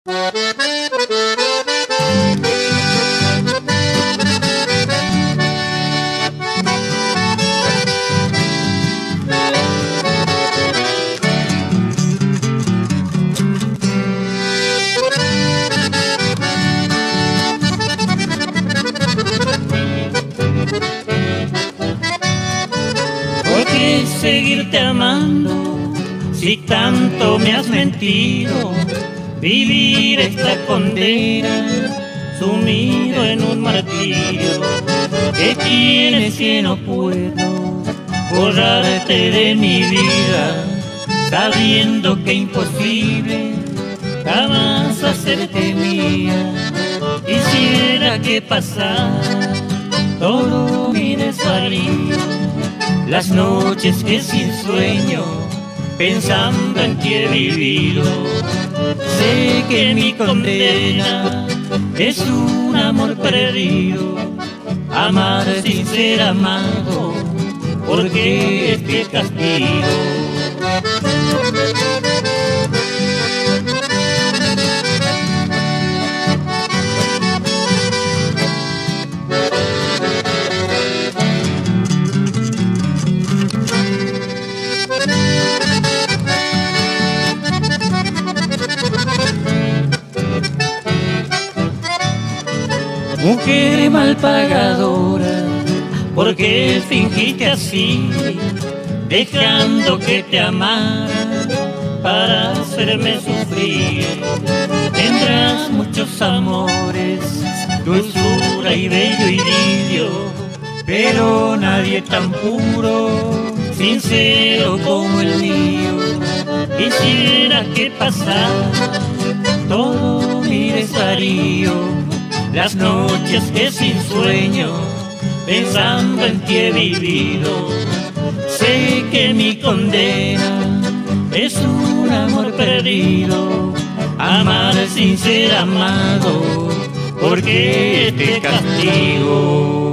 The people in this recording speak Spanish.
¿Por qué seguirte amando si tanto me has mentido? Vivir esta condena sumido en un martirio. ¿Qué tienes que no puedo borrarte de mi vida? Sabiendo que imposible jamás hacerte mía. Quisiera que pasara todo mi desvarío, las noches que sin sueño pensando en ti he vivido. Sé que mi condena es un amor perdido, amar sin ser amado, porque este castigo. Mujer mal pagadora, ¿por qué fingiste así? Dejando que te amara para hacerme sufrir. Tendrás muchos amores, dulzura y bello idilio, pero nadie tan puro, sincero como el mío. Quisiera que pasara todo mi desvarío, las noches que sin sueño pensando en ti he vivido. Sé que mi condena es un amor perdido, amar sin ser amado, porque te castigo.